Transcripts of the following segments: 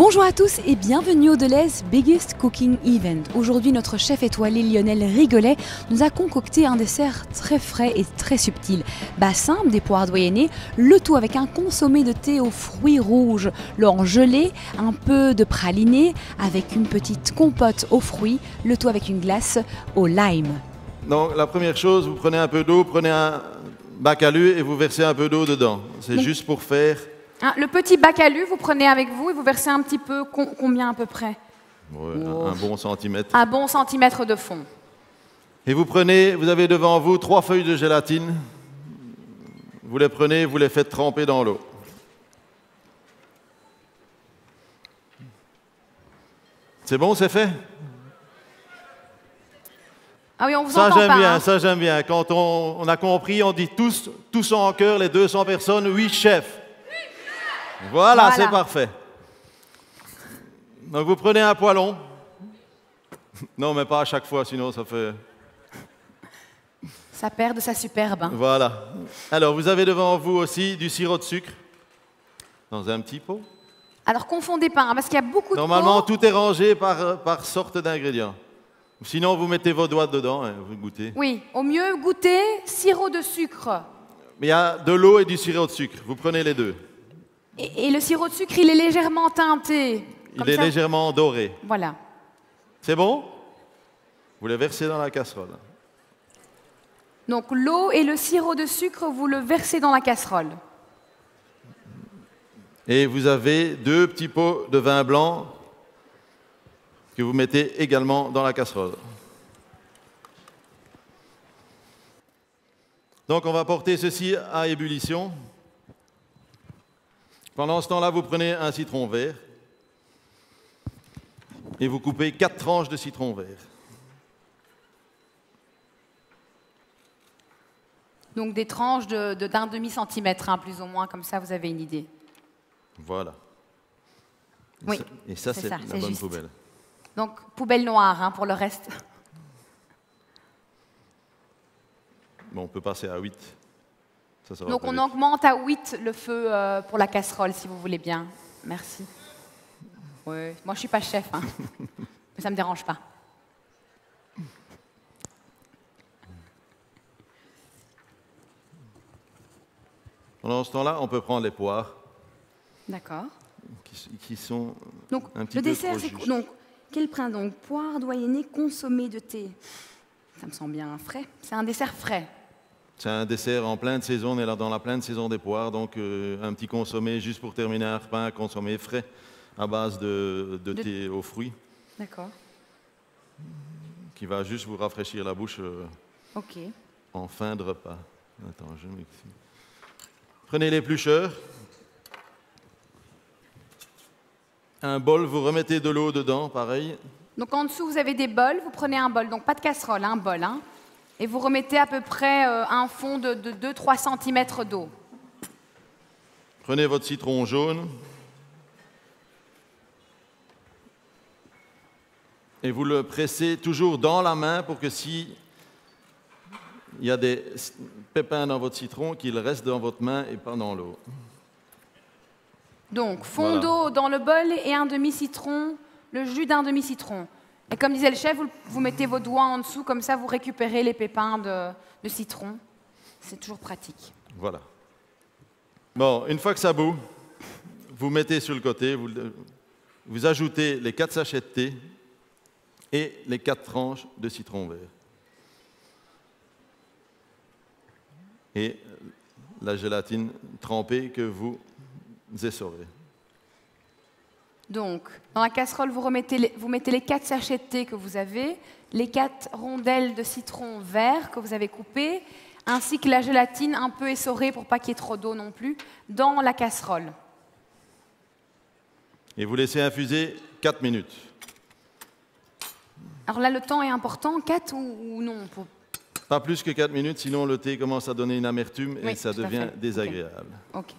Bonjour à tous et bienvenue au Deleuze Biggest Cooking Event. Aujourd'hui, notre chef étoilé Lionel Rigolet nous a concocté un dessert très frais et très subtil. Simple, des poires doyennées, le tout avec un consommé de thé aux fruits rouges, l'orange gelé, un peu de praliné, avec une petite compote aux fruits, le tout avec une glace au lime. Donc la première chose, vous prenez un peu d'eau, prenez un bac à lu et vous versez un peu d'eau dedans. C'est juste pour faire... Le petit bac à lu, vous prenez avec vous et vous versez un petit peu, combien à peu près? Un bon centimètre. Un bon centimètre de fond. Et vous prenez, vous avez devant vous 3 feuilles de gélatine. Vous les prenez, vous les faites tremper dans l'eau. C'est bon, c'est fait? Ah oui, on vous Ça entend j'aime pas, bien, hein. ça j'aime bien. Quand on a compris, on dit tous en chœur, les 200 personnes, oui chef. Voilà, c'est parfait. Donc vous prenez un poêlon. Non, mais pas à chaque fois, sinon ça fait... Ça perd de sa superbe. Hein. Voilà. Alors, vous avez devant vous aussi du sirop de sucre dans un petit pot. Alors, confondez pas, hein, parce qu'il y a beaucoup de Normalement, pots. tout est rangé par sorte d'ingrédients. Sinon, vous mettez vos doigts dedans et vous goûtez. Oui, au mieux, goûter sirop de sucre. Mais il y a de l'eau et du sirop de sucre. Vous prenez les deux. Et le sirop de sucre, il est légèrement teinté. Il est légèrement doré. Voilà. C'est bon? Vous le versez dans la casserole. Donc, l'eau et le sirop de sucre, vous le versez dans la casserole. Et vous avez 2 petits pots de vin blanc que vous mettez également dans la casserole. Donc on va porter ceci à ébullition. Pendant ce temps-là, vous prenez un citron vert et vous coupez 4 tranches de citron vert. Donc des tranches d'un demi-centimètre, hein, plus ou moins, comme ça vous avez une idée. Voilà. Oui, et ça c'est la bonne juste. poubelle. Donc poubelle noire, hein, pour le reste. Bon, on peut passer à 8. Ça sera Donc plus on vite. augmente à 8 le feu pour la casserole, si vous voulez bien. Merci. Ouais. Moi je suis pas chef, hein. Mais ça me dérange pas. Pendant ce temps-là, on peut prendre les poires D'accord. qui sont Donc un petit le peu dessert, trop c'est justes. donc quel pain donc poire doyennée consommé de thé. Ça me semble bien frais. C'est un dessert frais. C'est un dessert en pleine saison, on est là dans la pleine saison des poires, donc un petit consommé juste pour terminer un repas, un consommé frais à base de thé aux fruits, D'accord. qui va juste vous rafraîchir la bouche Ok. en fin de repas. Attends, je m'excuse. Prenez l'éplucheur. Un bol, vous remettez de l'eau dedans, pareil. Donc en dessous, vous avez des bols. Vous prenez un bol, donc pas de casserole, un bol. Hein, et vous remettez à peu près un fond de 2-3 cm d'eau. Prenez votre citron jaune. Et vous le pressez toujours dans la main pour que si il y a des pépins dans votre citron, qu'ils restent dans votre main et pas dans l'eau. Donc fond d'eau dans le bol et un demi-citron, le jus d'un demi-citron. Et comme disait le chef, vous mettez vos doigts en dessous, comme ça vous récupérez les pépins de citron. C'est toujours pratique. Voilà. Bon, une fois que ça bout, vous mettez sur le côté, vous ajoutez les 4 sachets de thé et les 4 tranches de citron vert. Et la gélatine trempée que vous essorez. Donc, dans la casserole, vous mettez les 4 sachets de thé que vous avez, les 4 rondelles de citron vert que vous avez coupées, ainsi que la gélatine un peu essorée pour pas qu'il y ait trop d'eau non plus, dans la casserole. Et vous laissez infuser 4 minutes. Alors là, le temps est important, 4 ou non Pas plus que 4 minutes, sinon le thé commence à donner une amertume et Oui, ça tout à devient fait. désagréable. Ok.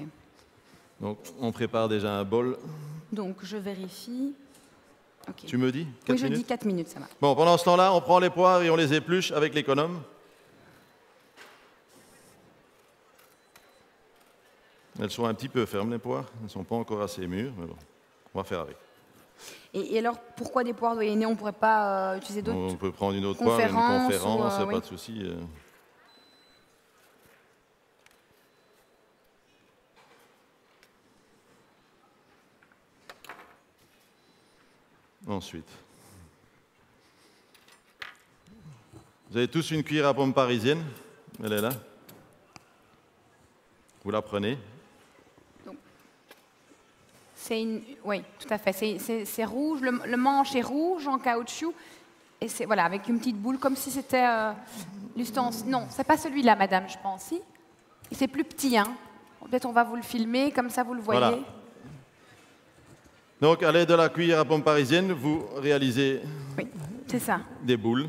Donc, on prépare déjà un bol. Donc, je vérifie. Okay. Tu me dis 4 Oui, je minutes? dis 4 minutes, ça va. Bon, pendant ce temps-là, on prend les poires et on les épluche avec l'économe. Elles sont un petit peu fermes, les poires. Elles ne sont pas encore assez mûres, mais bon, on va faire avec. Et alors, pourquoi des poires doyennées? On ne pourrait pas utiliser d'autres? On peut prendre une autre poire, une conférence, oui. pas de souci. Ensuite, vous avez tous une cuillère à pomme parisienne, elle est là. Vous la prenez. Oui, tout à fait. C'est rouge, le manche est rouge en caoutchouc, et c'est voilà, avec une petite boule, comme si c'était l'ustensile. Non, c'est pas celui-là, madame, je pense. Si. Et c'est plus petit, hein. Peut-être on va vous le filmer, comme ça vous le voyez. Voilà. Donc, à l'aide de la cuillère à pomme parisienne, vous réalisez c'est ça. Des boules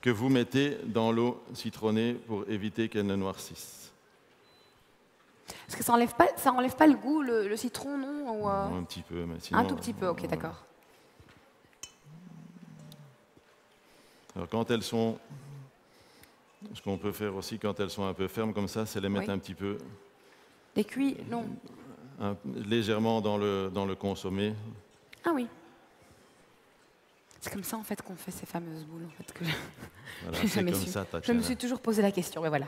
que vous mettez dans l'eau citronnée pour éviter qu'elles ne noircissent. Parce que ça enlève pas le goût, le citron, non? Ou Un petit peu, mais sinon... Un tout petit peu, ok, d'accord. Alors, quand elles sont... Ce qu'on peut faire aussi quand elles sont un peu fermes comme ça, c'est les mettre un petit peu... Les cuits, non. Légèrement dans le consommé. Ah oui. C'est comme ça en fait qu'on fait ces fameuses boules en fait que voilà, j'ai jamais comme su. Ça, je me suis toujours posé la question, mais voilà.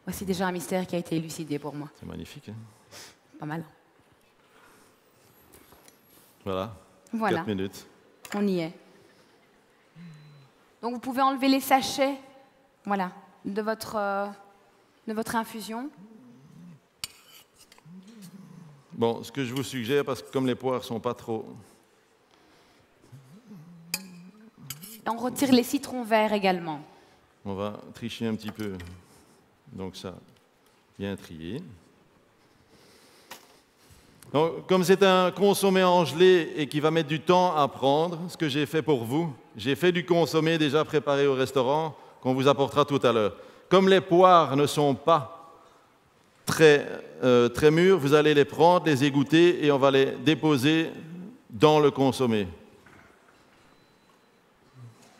Voici déjà un mystère qui a été élucidé pour moi. C'est magnifique. Hein? Pas mal. Voilà. 4 minutes. On y est. Donc vous pouvez enlever les sachets, voilà, de votre infusion. Bon, ce que je vous suggère, parce que comme les poires ne sont pas trop... Et on retire les citrons verts également. On va tricher un petit peu. Donc ça, bien trié. Donc, comme c'est un consommé en gelée et qui va mettre du temps à prendre, ce que j'ai fait pour vous, j'ai fait du consommé déjà préparé au restaurant qu'on vous apportera tout à l'heure. Comme les poires ne sont pas très mûres, vous allez les prendre, les égoutter et on va les déposer dans le consommé.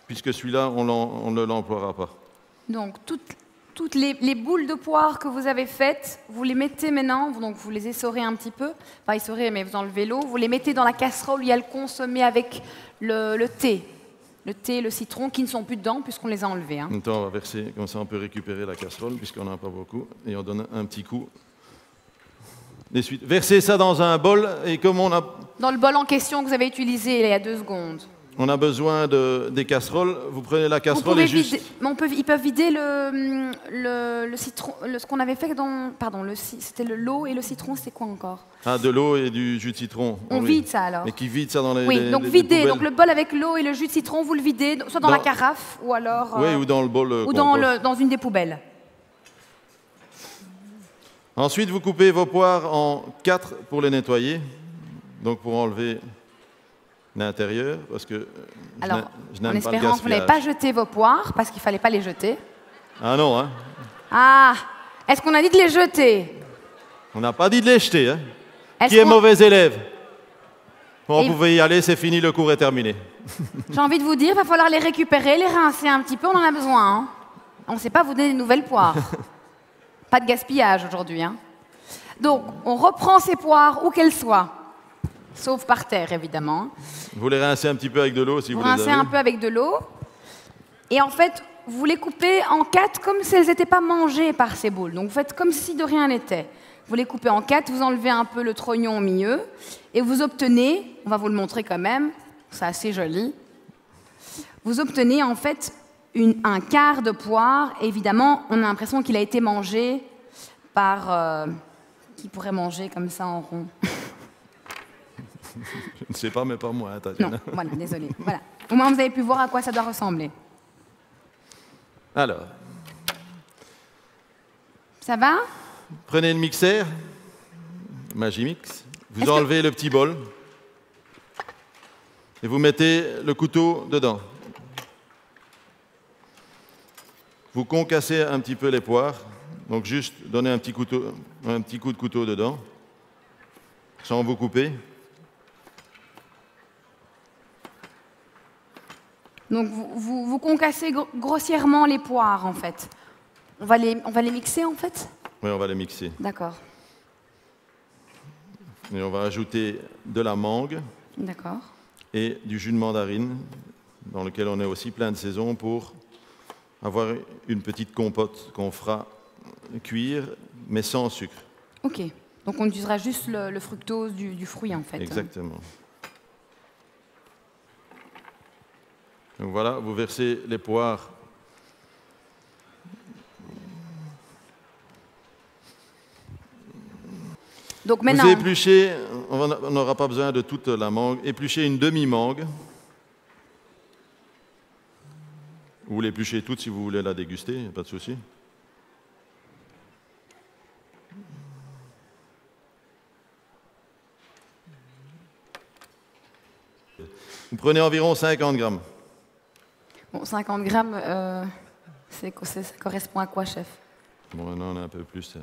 Puisque celui-là, on ne l'emploiera pas. Donc, toutes les boules de poire que vous avez faites, vous les mettez maintenant, donc vous les essorez un petit peu, pas essorez, mais vous enlevez l'eau, vous les mettez dans la casserole où il y a le consommé avec le thé. Le thé et le citron qui ne sont plus dedans puisqu'on les a enlevés. Hein. Maintenant, on va verser, comme ça on peut récupérer la casserole puisqu'on n'en a pas beaucoup, et on donne un petit coup. Versez ça dans un bol, et comme on a... Dans le bol en question que vous avez utilisé il y a 2 secondes. On a besoin des casseroles. Vous prenez la casserole et juste... Ils peuvent vider le citron, ce qu'on avait fait dans... Pardon, c'était l'eau et le citron, c'était quoi encore? Ah, de l'eau et du jus de citron. On vide ça alors. Mais qui vide ça dans les Oui, donc videz. Donc le bol avec l'eau et le jus de citron, vous le videz, soit dans la carafe ou alors... Oui, ou dans le bol ou dans une des poubelles. Ensuite, vous coupez vos poires en 4 pour les nettoyer. Donc pour enlever... l'intérieur, parce que je n'aime pas le gaspillage. En espérant que vous n'avez pas jeté vos poires, parce qu'il ne fallait pas les jeter. Ah non, hein. Ah, est-ce qu'on a dit de les jeter? On n'a pas dit de les jeter, hein. Qui est mauvais élève? Bon, vous pouvez y aller, c'est fini, le cours est terminé. J'ai envie de vous dire, il va falloir les récupérer, les rincer un petit peu, on en a besoin. Hein. On ne sait pas vous donner de nouvelles poires. Pas de gaspillage aujourd'hui. Hein. Donc, on reprend ces poires, où qu'elles soient. Sauf par terre, évidemment. Vous les rincez un petit peu avec de l'eau, si vous les avez. Rincez un peu avec de l'eau. Et en fait, vous les coupez en 4 comme si elles n'étaient pas mangées par ces boules. Donc, vous faites comme si de rien n'était. Vous les coupez en 4, vous enlevez un peu le trognon au milieu, et vous obtenez, on va vous le montrer quand même, c'est assez joli, vous obtenez en fait un quart de poire. Évidemment, on a l'impression qu'il a été mangé par... qui pourrait manger comme ça en rond? Je ne sais pas, mais pas moi, Tatiana. Non, voilà, désolé. Voilà. Au moins, vous avez pu voir à quoi ça doit ressembler. Alors. Ça va? Prenez le mixeur, Magimix. Vous enlevez le petit bol. Et vous mettez le couteau dedans. Vous concassez un petit peu les poires. Donc juste donnez un petit coup de couteau dedans, sans vous couper. Donc vous concassez grossièrement les poires en fait. On va les mixer en fait? Oui, on va les mixer. D'accord. Et on va ajouter de la mangue D'accord. et du jus de mandarine, dans lequel on est aussi plein de saison, pour avoir une petite compote qu'on fera cuire, mais sans sucre. Ok. Donc on utilisera juste le fructose du fruit en fait. Exactement. Donc voilà, vous versez les poires. Donc maintenant, Vous épluchez, on n'aura pas besoin de toute la mangue, épluchez une demi-mangue. Vous l'épluchez toute si vous voulez la déguster, pas de souci. Vous prenez environ 50 grammes. bon, 50 grammes, ça correspond à quoi, chef? Bon, non, on a un peu plus.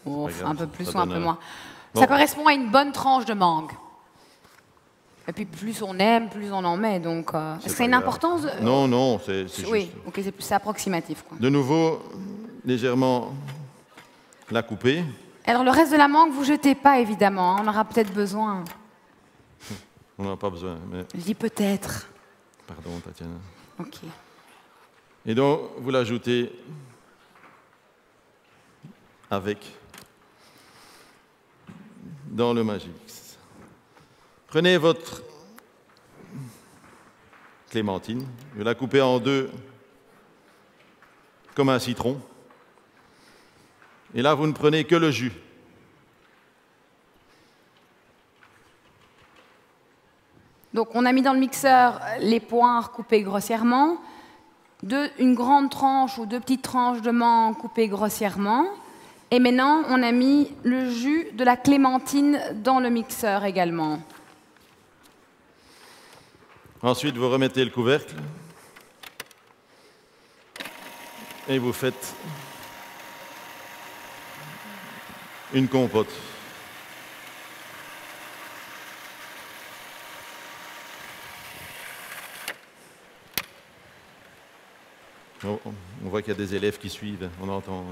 Oh, pas grave, un peu plus ça ou un donne peu un- moins. Bon. Ça correspond à une bonne tranche de mangue. Et puis plus on aime, plus on en met. Donc, est-ce que pas c'est une grave. importance Non, non, c'est Oui, juste. ok, c'est approximatif. Quoi. De nouveau, légèrement la couper. Alors le reste de la mangue, vous jetez pas évidemment. Hein, on aura peut-être besoin. On n'en a pas besoin, mais Je dis peut-être. pardon, Tatiana. Ok. Et donc, vous l'ajoutez avec dans le Magimix. Prenez votre clémentine, vous la coupez en deux comme un citron. Et là, vous ne prenez que le jus. Donc on a mis dans le mixeur les poires coupées grossièrement, une grande tranche ou deux petites tranches de mangue coupées grossièrement. Et maintenant, on a mis le jus de la clémentine dans le mixeur également. Ensuite, vous remettez le couvercle et vous faites une compote. On voit qu'il y a des élèves qui suivent, on entend.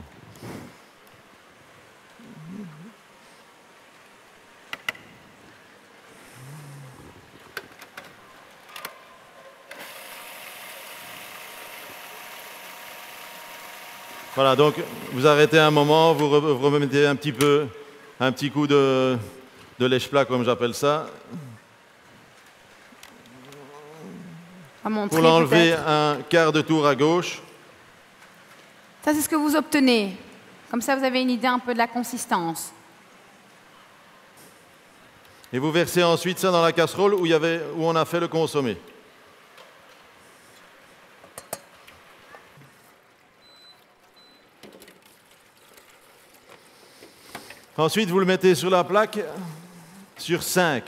Voilà, donc vous arrêtez un moment, vous remettez un petit coup de lèche-plat, comme j'appelle ça, À montrer, pour l'enlever peut-être. un quart de tour à gauche. Ça, c'est ce que vous obtenez. Comme ça, vous avez une idée un peu de la consistance. Et vous versez ensuite ça dans la casserole où on a fait le consommé. Ensuite, vous le mettez sur la plaque sur 5.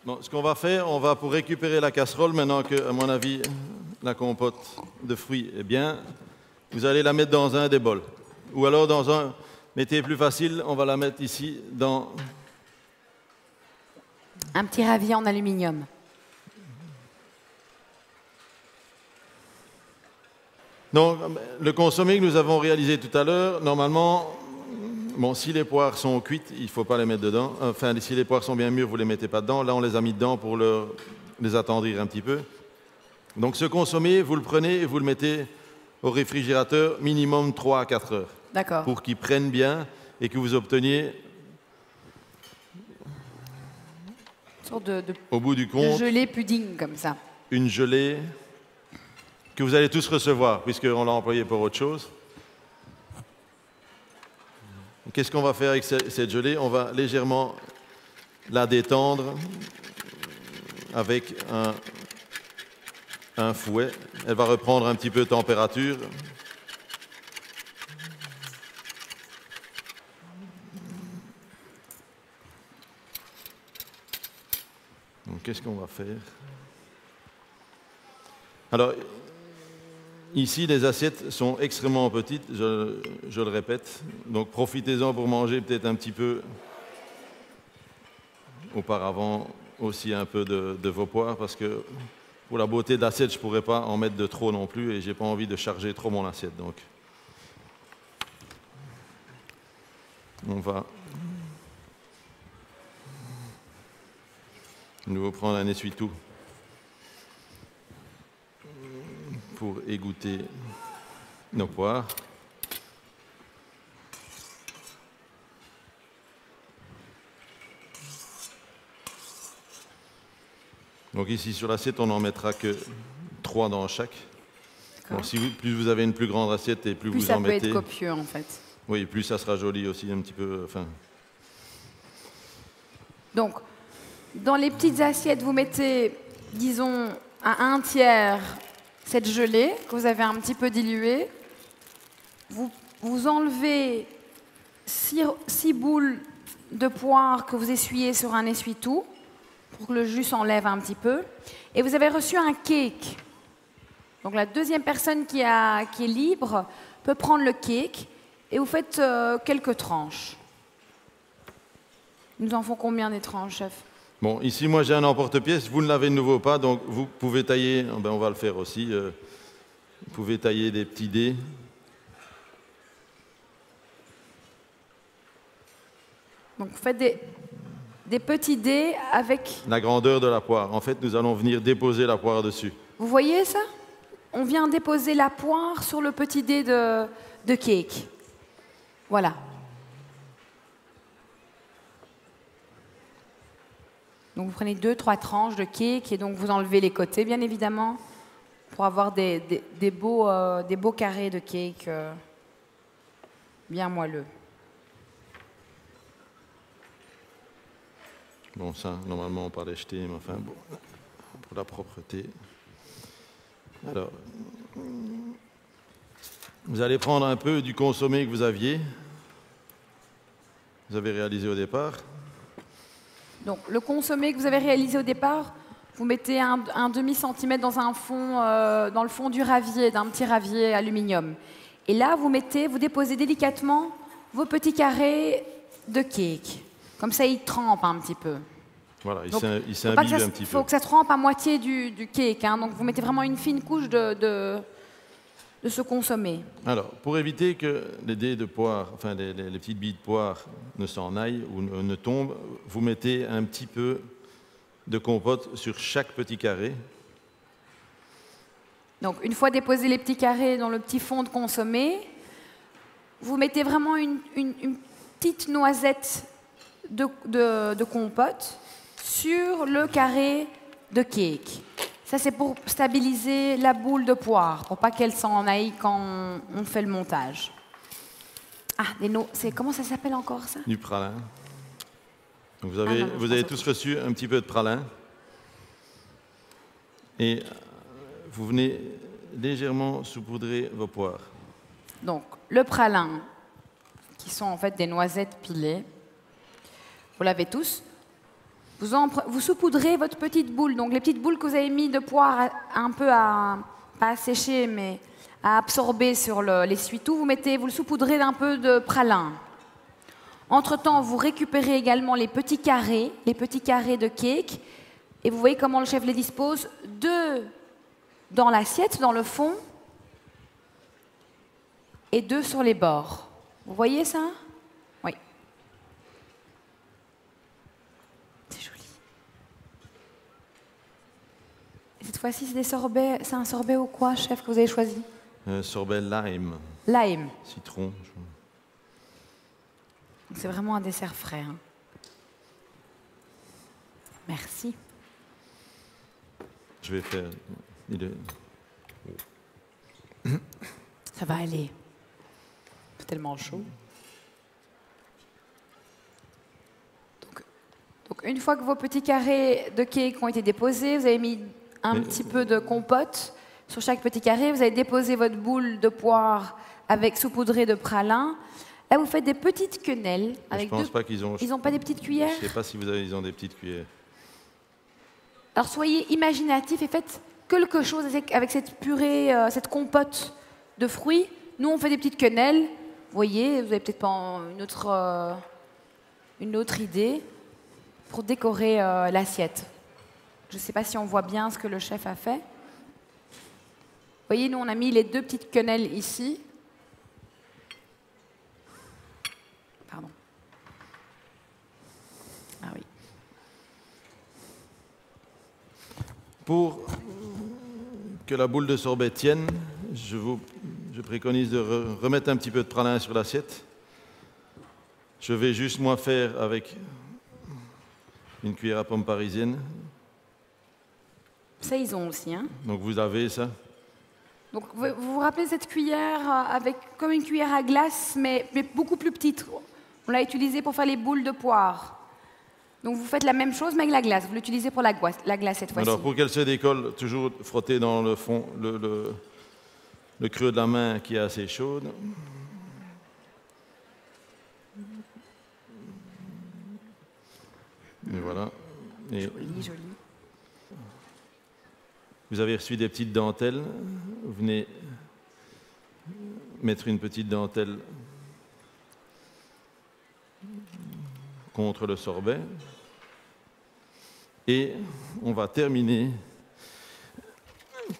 Bon, ce qu'on va faire, pour récupérer la casserole, maintenant que, à mon avis, la compote de fruits est bien, vous allez la mettre dans un des bols. Ou alors mettez plus facile, on va la mettre ici dans... Un petit ravi en aluminium. Donc, le consommé que nous avons réalisé tout à l'heure, normalement, bon, si les poires sont cuites, il ne faut pas les mettre dedans. Enfin, si les poires sont bien mûres, vous ne les mettez pas dedans. Là, on les a mis dedans pour les attendrir un petit peu. Donc, ce consommé, vous le prenez et vous le mettez au réfrigérateur minimum 3 à 4 heures. D'accord. Pour qu'il prenne bien et que vous obteniez, Une sorte de au bout du compte, gelée pudding comme ça. une gelée que vous allez tous recevoir, puisqu'on l'a employée pour autre chose. Qu'est-ce qu'on va faire avec cette gelée? On va légèrement la détendre avec un fouet. Elle va reprendre un petit peu de température. Donc, qu'est-ce qu'on va faire? Alors, ici, les assiettes sont extrêmement petites, je le répète. Donc, profitez-en pour manger peut-être un petit peu auparavant aussi un peu de vos poires, parce que pour la beauté de l'assiette, je ne pourrais pas en mettre de trop non plus, et je n'ai pas envie de charger trop mon assiette. Donc. On va de nouveau prendre un essuie-tout pour égoutter nos poires. Donc ici sur l'assiette, on n'en mettra que 3 dans chaque. Donc plus vous avez une plus grande assiette et plus vous en mettez. Plus ça peut être copieux en fait. Oui, plus ça sera joli aussi, un petit peu. Enfin. Donc, dans les petites assiettes, vous mettez, disons, à 1/3 cette gelée que vous avez un petit peu diluée. Vous enlevez 6 boules de poire que vous essuyez sur un essuie-tout pour que le jus s'enlève un petit peu. Et vous avez reçu un cake. Donc la deuxième personne qui est libre peut prendre le cake et vous faites quelques tranches. Nous en font combien des tranches, chef? Bon, ici, moi, j'ai un emporte-pièce. Vous ne l'avez de nouveau pas, donc vous pouvez tailler. Ben, on va le faire aussi. Vous pouvez tailler des petits dés. Donc, vous faites des petits dés avec... La grandeur de la poire. En fait, nous allons venir déposer la poire dessus. Vous voyez ça? On vient déposer la poire sur le petit dé de cake. Voilà. Donc vous prenez 2-3 tranches de cake et donc vous enlevez les côtés, bien évidemment, pour avoir des beaux carrés de cake bien moelleux. Bon, ça, normalement, on peut les jeter, mais enfin, bon, pour la propreté. Alors, vous allez prendre un peu du consommé que vous avez réalisé au départ. Donc, le consommé que vous avez réalisé au départ, vous mettez un demi-centimètre dans dans le fond du ravier, d'un petit ravier aluminium. Et là, vous déposez délicatement vos petits carrés de cake. Comme ça, ils trempent un petit peu. Voilà, il s'imbibe un petit peu. Il faut que ça trempe à moitié du cake. Hein, donc, vous mettez vraiment une fine couche de ce consommé. Alors, pour éviter que les dés de poire, enfin les petites billes de poire ne s'en aillent ou ne tombent, vous mettez un petit peu de compote sur chaque petit carré. Donc, une fois déposés les petits carrés dans le petit fond de consommé, vous mettez vraiment une petite noisette de compote sur le carré de cake. Ça, c'est pour stabiliser la boule de poire, pour pas qu'elle s'en aille quand on fait le montage. Ah, comment ça s'appelle encore, ça? Du pralin. Donc vous avez tous reçu un petit peu de pralin. Et vous venez légèrement saupoudrer vos poires. Donc, le pralin, qui sont en fait des noisettes pilées, vous l'avez tous. Vous saupoudrez votre petite boule. Donc, les petites boules que vous avez mis de poire un peu pas à sécher, mais à absorber sur l'essuie-tout, vous le saupoudrez d'un peu de pralin. Entre-temps, vous récupérez également les petits carrés de cake. Et vous voyez comment le chef les dispose. 2 dans l'assiette, dans le fond, et 2 sur les bords. Vous voyez ça? Oui. C'est joli. Et cette fois-ci, c'est un sorbet au quoi, chef, que vous avez choisi? Sorbet lime. Lime. Citron. C'est vraiment un dessert frais. Hein. Merci. Je vais faire... Ça va aller. C'est tellement chaud. Donc, une fois que vos petits carrés de cake ont été déposés, vous avez mis un petit peu de compote sur chaque petit carré. Vous avez déposé votre boule de poire saupoudrée de pralin. Là, vous faites des petites quenelles. Je pense pas qu'ils ont... Ils n'ont pas des petites cuillères? Je ne sais pas si ils ont des petites cuillères. Alors, soyez imaginatifs et faites quelque chose avec cette purée, cette compote de fruits. Nous, on fait des petites quenelles. Vous voyez, vous n'avez peut-être pas une autre idée pour décorer l'assiette. Je ne sais pas si on voit bien ce que le chef a fait. Vous voyez, nous, on a mis les 2 petites quenelles ici. Pardon. pour que la boule de sorbet tienne, je préconise de remettre un petit peu de pralin sur l'assiette. Je vais juste moi faire avec une cuillère à pomme parisienne. Ça, ils ont aussi, hein. Donc vous avez ça. Donc vous vous rappelez cette cuillère avec comme une cuillère à glace, mais beaucoup plus petite. On l'a utilisée pour faire les boules de poire. Donc vous faites la même chose, mais avec la glace. Vous l'utilisez pour la glace cette fois-ci. Alors pour qu'elle se décolle, toujours frotter dans le fond, le creux de la main qui est assez chaude. Et voilà. Et Joli, joli. vous avez reçu des petites dentelles. Vous venez mettre une petite dentelle contre le sorbet. Et on va terminer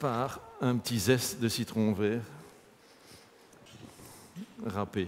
par un petit zeste de citron vert râpé.